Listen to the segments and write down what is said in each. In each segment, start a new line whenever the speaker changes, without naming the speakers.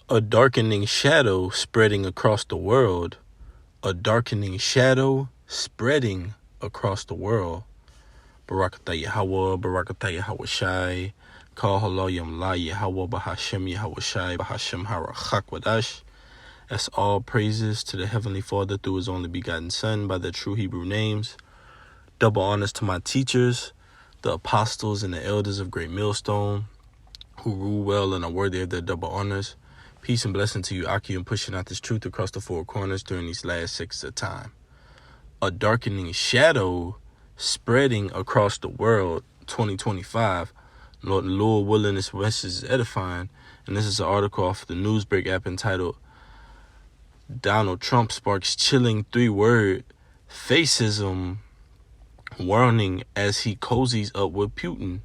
A darkening shadow spreading across the world. A darkening shadow spreading across the world. Barakatah Yahweh, Barakatah Yahweh Shai, Kal Halayim La Yahweh, Bahashem Yahweh Shai, Bahashem Harachak Wadash. That's all praises to the Heavenly Father through His only begotten Son by their true Hebrew names. Double honors to my teachers, the apostles and the elders of Great Millstone, who rule well and are worthy of their double honors. Peace and blessing to you, Aki, and pushing out this truth across the four corners during these last 6 of time. A darkening shadow spreading across the world, 2025. Lord willing, this message is edifying. And this is an article off the Newsbreak app entitled, Donald Trump Sparks Chilling 3-Word Fascism Warning as He Cozies Up with Putin.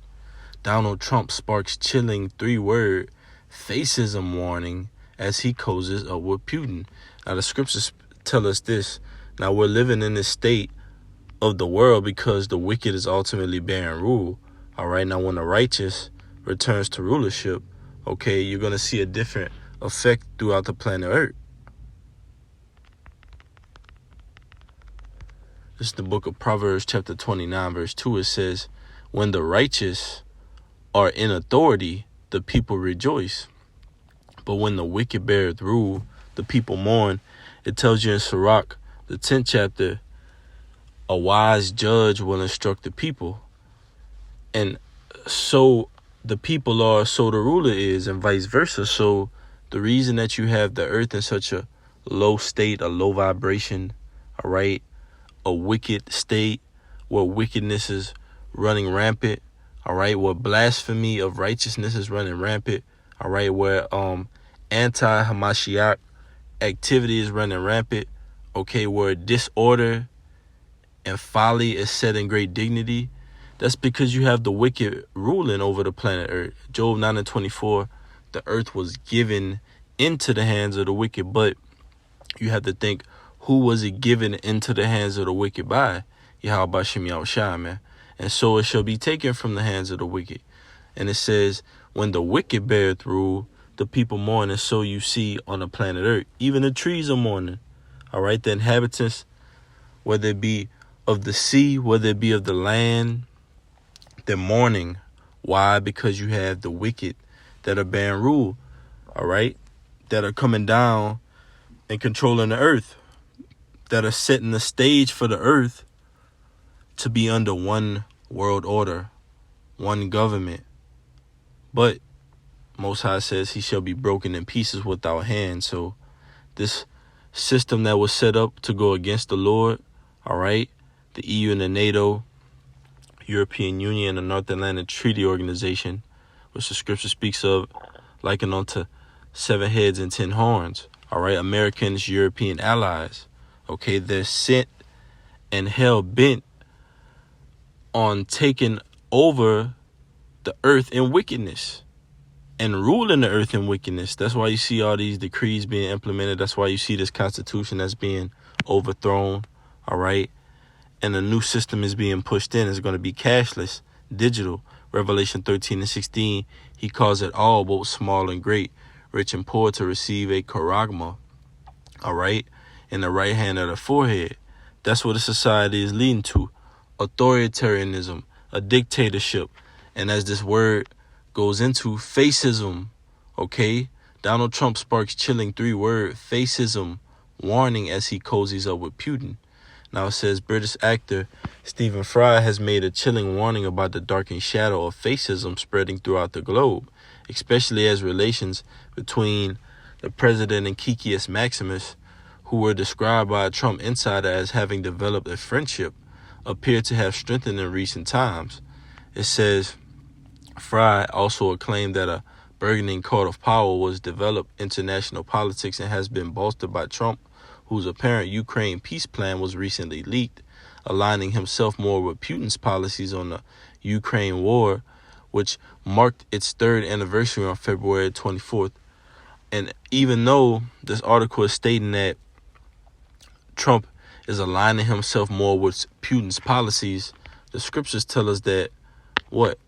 Donald Trump sparks chilling 3-word fascism warning as he cozies up with Putin. Now, the scriptures tell us this. Now, we're living in this state of the world because the wicked is ultimately bearing rule. All right. Now, when the righteous returns to rulership, okay, you're going to see a different effect throughout the planet Earth. This is the book of Proverbs, chapter 29, verse 2. It says, when the righteous are in authority, the people rejoice. But when the wicked beareth rule, the people mourn. It tells you in Sirach, the 10th chapter, a wise judge will instruct the people. And so the people are, so the ruler is, and vice versa. So the reason that you have the earth in such a low state, a low vibration, all right, a wicked state where wickedness is running rampant, all right, where blasphemy of righteousness is running rampant, all right, where anti-Hamashiach activity is running rampant, okay, where disorder and folly is set in great dignity. That's because you have the wicked ruling over the planet Earth. Job 9:24, the earth was given into the hands of the wicked, but you have to think, who was it given into the hands of the wicked by? Yahweh Shem Yahweh Shai, man. And so it shall be taken from the hands of the wicked. And it says, when the wicked beareth rule, the people mourn. And so you see on the planet Earth, even the trees are mourning. All right, the inhabitants, whether it be of the sea, whether it be of the land, they're mourning. Why? Because you have the wicked that are bearing rule, all right, that are coming down and controlling the earth, that are setting the stage for the earth to be under one world order, one government. But Most High says he shall be broken in pieces without hand. So this system that was set up to go against the Lord, all right, the EU and the NATO, European Union, and the North Atlantic Treaty Organization, which the scripture speaks of, likened unto 7 heads and 10 horns, all right, Americans, European allies, okay, they're sent and hell bent on taking over the earth in wickedness and ruling the earth in wickedness. That's why you see all these decrees being implemented. That's why you see this constitution that's being overthrown, all right? And a new system is being pushed in. It's going to be cashless, digital. Revelation 13:16, he calls it all, both small and great, rich and poor, to receive a charagma, all right, in the right hand of the forehead. That's what a society is leading to. Authoritarianism, a dictatorship. And as this word goes into, fascism, okay? Donald Trump sparks chilling 3-word fascism warning as he cozies up with Putin. Now it says British actor Stephen Fry has made a chilling warning about the darkening shadow of fascism spreading throughout the globe, especially as relations between the president and Kikius Maximus, who were described by a Trump insider as having developed a friendship, appear to have strengthened in recent times. It says Fry also acclaimed that a bargaining court of power was developed international politics and has been bolstered by Trump, whose apparent Ukraine peace plan was recently leaked, aligning himself more with Putin's policies on the Ukraine war, which marked its 3rd anniversary on February 24th. And even though this article is stating that Trump is aligning himself more with Putin's policies, the scriptures tell us that what?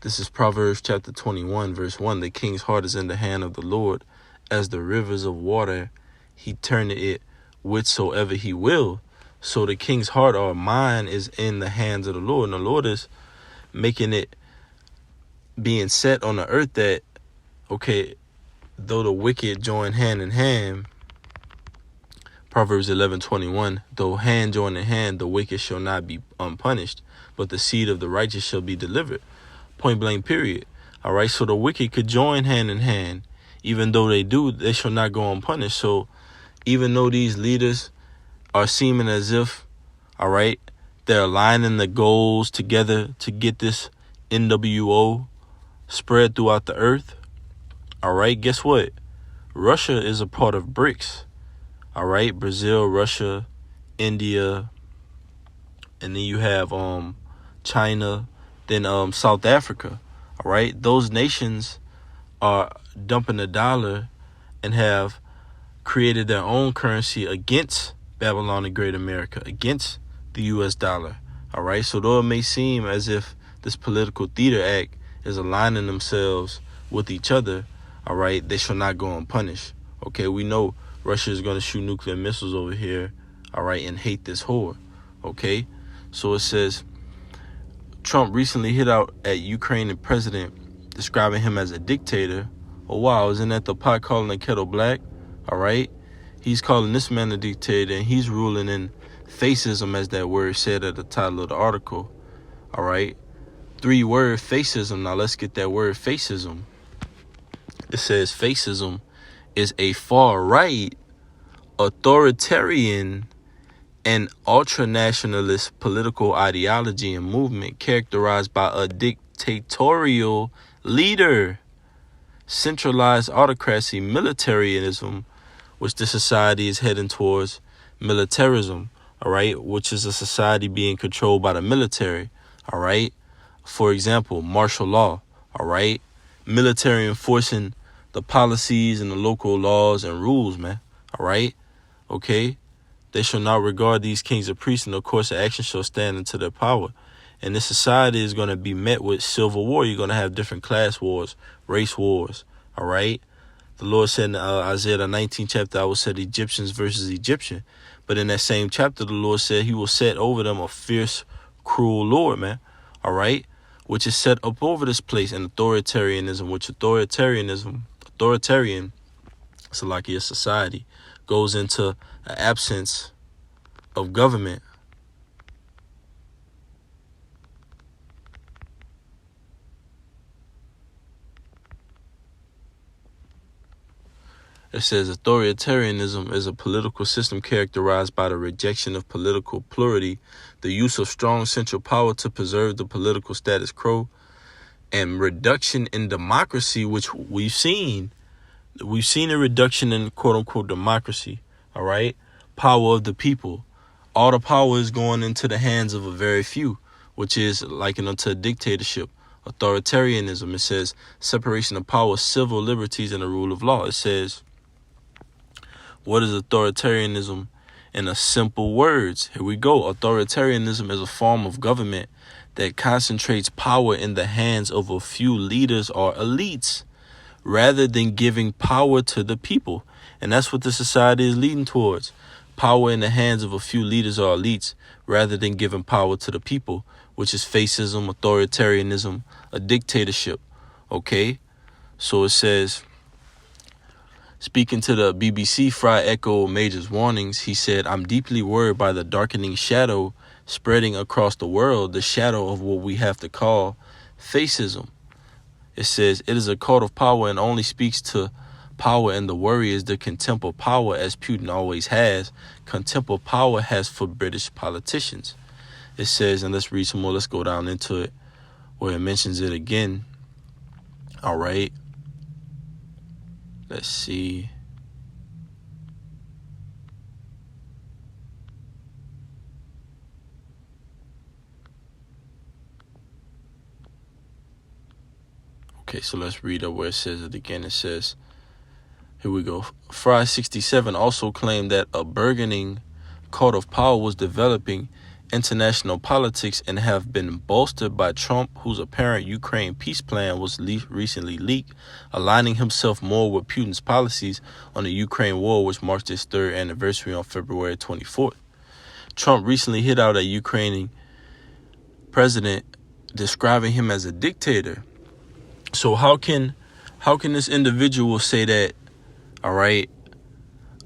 This is Proverbs chapter 21, verse 1. The king's heart is in the hand of the Lord, as the rivers of water, he turneth it whithersoever he will. So the king's heart or mind is in the hands of the Lord, and the Lord is making it being set on the earth that, okay, though the wicked join hand in hand, Proverbs 11:21, though hand join in hand, the wicked shall not be unpunished, but the seed of the righteous shall be delivered. Point blank, period. All right, so the wicked could join hand in hand. Even though they do, they shall not go unpunished. So even though these leaders are seeming as if, all right, they're aligning the goals together to get this NWO spread throughout the earth, all right, guess what? Russia is a part of BRICS. All right, Brazil, Russia, India, and then you have China, then South Africa. All right, those nations are dumping the dollar and have created their own currency against Babylon the Great America, against the U.S. dollar. All right, so though it may seem as if this political theater act is aligning themselves with each other, all right, they shall not go unpunished. Okay, we know Russia is going to shoot nuclear missiles over here, all right, and hate this whore. Okay, so it says Trump recently hit out at Ukrainian president, describing him as a dictator. Oh wow, isn't that the pot calling the kettle black? All right, he's calling this man a dictator, and he's ruling in fascism, as that word said at the title of the article. All right, 3-word fascism. Now let's get that word fascism. It says fascism is a far-right, authoritarian, and ultra-nationalist political ideology and movement characterized by a dictatorial leader, centralized autocracy, militarism, which the society is heading towards militarism, all right, which is a society being controlled by the military, all right. For example, martial law, all right, military enforcing the policies and the local laws and rules, man, all right, okay. They shall not regard these kings of priests, and no course of action shall stand into their power. And this society is going to be met with civil war. You're going to have different class wars, race wars, all right? The Lord said in Isaiah the 19th chapter, I will set Egyptians versus Egyptian. But in that same chapter, the Lord said he will set over them a fierce, cruel Lord, man, all right? Which is set up over this place in authoritarianism, which authoritarian, so like your society, goes into an absence of government. It says authoritarianism is a political system characterized by the rejection of political plurality, the use of strong central power to preserve the political status quo, and reduction in democracy, which we've seen. We've seen a reduction in quote-unquote democracy, all right? Power of the people. All the power is going into the hands of a very few, which is likened unto a dictatorship. Authoritarianism, it says separation of power, civil liberties, and the rule of law. It says, what is authoritarianism in a simple words? Here we go. Authoritarianism is a form of government that concentrates power in the hands of a few leaders or elites, rather than giving power to the people. And that's what the society is leading towards. Power in the hands of a few leaders or elites, rather than giving power to the people, which is fascism, authoritarianism, a dictatorship. Okay? So it says, speaking to the BBC, Fry echoed Major's warnings. He said, I'm deeply worried by the darkening shadow spreading across the world, the shadow of what we have to call fascism. It says, it is a cult of power and only speaks to power, and the worry is the contempt of power, as Putin always has. Contempt of power has for British politicians. It says, and let's read some more. Let's go down into it where it mentions it again. All right. Let's see. Okay, so let's read up where it says it again. It says, here we go. Fry 67 also claimed that a burgeoning cult of power was developing international politics and have been bolstered by Trump, whose apparent Ukraine peace plan was recently leaked, aligning himself more with Putin's policies on the Ukraine war, which marks its third anniversary on February 24th. Trump recently hit out a Ukrainian president, describing him as a dictator. So how can this individual say that, all right,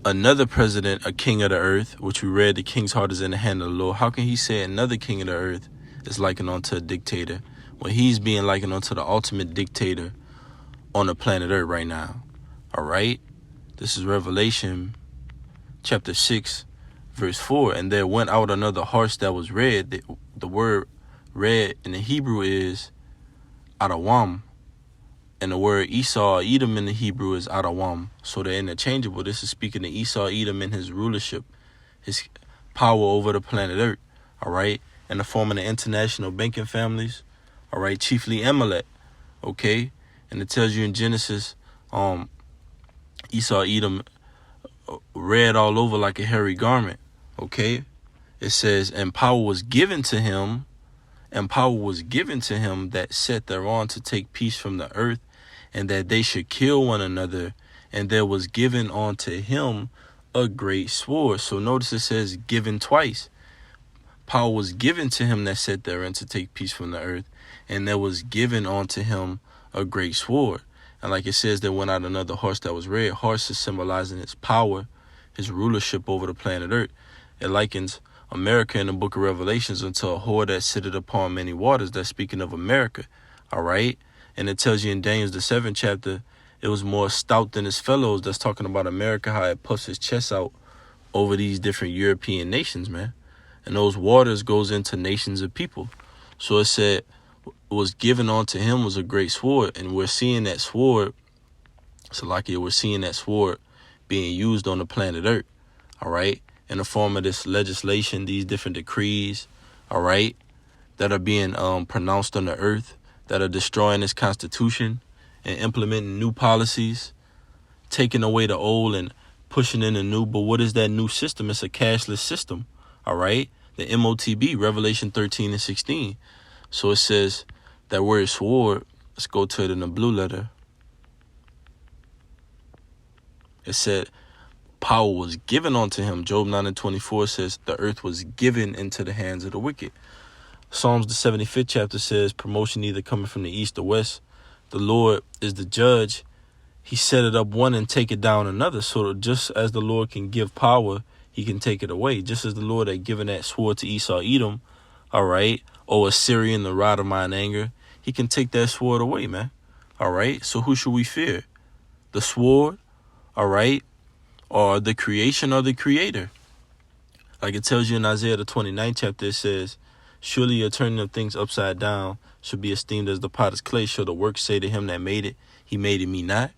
another president, a king of the earth, which we read, the king's heart is in the hand of the Lord, how can he say another king of the earth is likened unto a dictator when he's being likened unto the ultimate dictator on the planet earth right now? All right, this is Revelation chapter 6 verse 4. And there went out another horse that was red. The word red in the Hebrew is Adawam, and the word Esau, Edom in the Hebrew is Adawam. So they're interchangeable. This is speaking to Esau, Edom, and his rulership, his power over the planet Earth, all right? In the form of the international banking families, all right, chiefly Amalek, okay? And it tells you in Genesis, Esau, Edom, red all over like a hairy garment, okay? It says, and power was given to him that sat thereon to take peace from the earth, and that they should kill one another, and there was given unto him a great sword. So notice it says given twice. Power was given to him that sat therein to take peace from the earth, and there was given unto him a great sword. And like it says, there went out another horse that was red. Horse is symbolizing his power, his rulership over the planet earth. It likens America in the book of Revelations unto a whore that sitteth upon many waters. That's speaking of America, all right? And it tells you in Daniel the 7th chapter, it was more stout than its fellows. That's talking about America, how it puffs its chest out over these different European nations, man. And those waters goes into nations of people. So it said, was given unto him was a great sword. And we're seeing that sword, Salakia, we're seeing that sword being used on the planet Earth, all right? In the form of this legislation, these different decrees, all right, that are being pronounced on the earth, that are destroying this constitution and implementing new policies, taking away the old and pushing in the new. But what is that new system? It's a cashless system, all right? The MOTB, Revelation 13 and 16. So it says that word sword, let's go to it in the blue letter. It said power was given unto him. Job 9 and 24 says the earth was given into the hands of the wicked. Psalms the 75th chapter says promotion either coming from the east or west. The Lord is the judge. He set it up one and take it down another. So just as the Lord can give power, he can take it away. Just as the Lord had given that sword to Esau, Edom, all right, or Assyrian, the rod of mine anger, he can take that sword away, man. All right, so who should we fear? The sword, all right, or the creation or the creator? Like it tells you in Isaiah the 29th chapter, it says, surely a turning of things upside down should be esteemed as the potter's clay. Shall the work say to him that made it, he made it me not?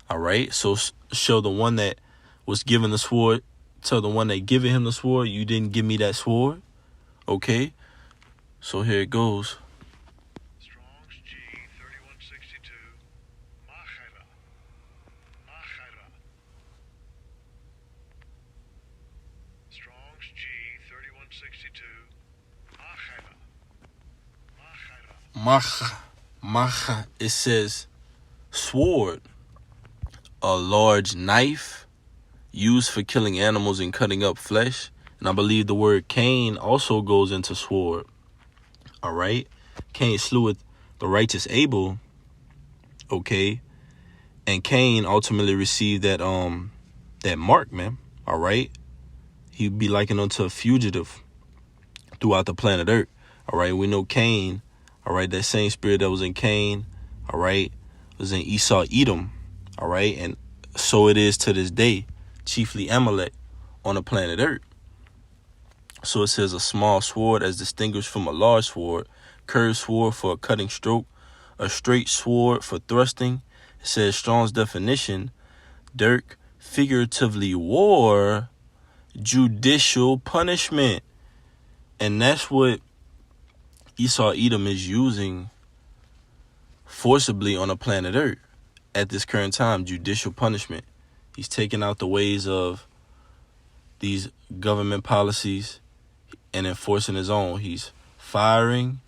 All right, so show the one that was given the sword, tell the one that given him the sword, you didn't give me that sword. Okay, so here it goes.
Strong's G 3162. Machara. Strong's G 3162.
Macha. It says sword, a large knife used for killing animals and cutting up flesh. And I believe the word Cain also goes into sword. All right. Cain sleweth the righteous Abel. Okay. And Cain ultimately received that mark, man. All right. He'd be likened unto a fugitive throughout the planet Earth. All right. We know Cain. All right. That same spirit that was in Cain. All right. Was in Esau, Edom. All right. And so it is to this day. Chiefly Amalek on the planet Earth. So it says a small sword as distinguished from a large sword, curved sword for a cutting stroke, a straight sword for thrusting. It says Strong's definition, dirk, figuratively war, judicial punishment. And that's what Esau Edom is using forcibly on the planet Earth at this current time, judicial punishment. He's taking out the ways of these government policies, and enforcing his own. He's firing,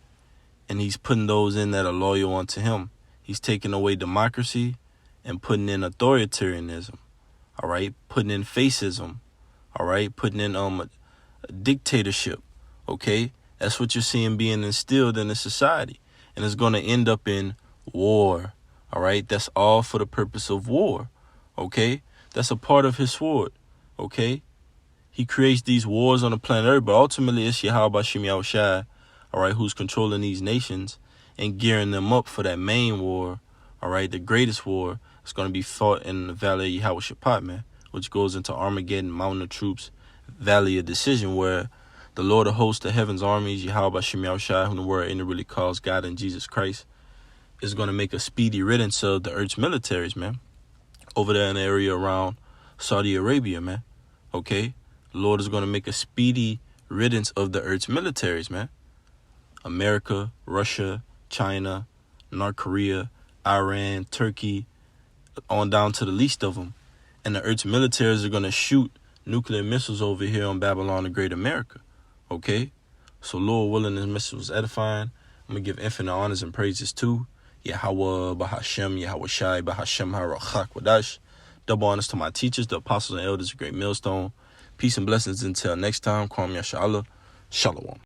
and he's putting those in that are loyal unto him. He's taking away democracy and putting in authoritarianism, all right? Putting in fascism, all right? Putting in a dictatorship, okay? That's what you're seeing being instilled in the society. And it's going to end up in war, all right? That's all for the purpose of war, okay? That's a part of his sword, okay? He creates these wars on the planet Earth, but ultimately it's Yahweh Shem Yahushai, all right, who's controlling these nations and gearing them up for that main war, all right, the greatest war. It's going to be fought in the Valley of Yahweh Shaphat, man, which goes into Armageddon, Mountain of Troops, Valley of Decision, where the Lord of hosts, the heavens armies, Yahweh Shem Yahushai, whom the world really calls God and Jesus Christ, is going to make a speedy riddance of the earth's militaries, man, over there in the area around Saudi Arabia, man, okay? The Lord is going to make a speedy riddance of the earth's militaries, man. America, Russia, China, North Korea, Iran, Turkey, on down to the least of them. And the earth's militaries are going to shoot nuclear missiles over here on Babylon the Great America, okay? So Lord willing, this message was edifying. I'm going to give infinite honors and praises to Yahweh, Bahashem, Yahweh Shai, Bahashem, Harachak, Wadash. Double honors to my teachers, the apostles and elders of Great Millstone. Peace and blessings until next time. Kwam Yashala. Shalom.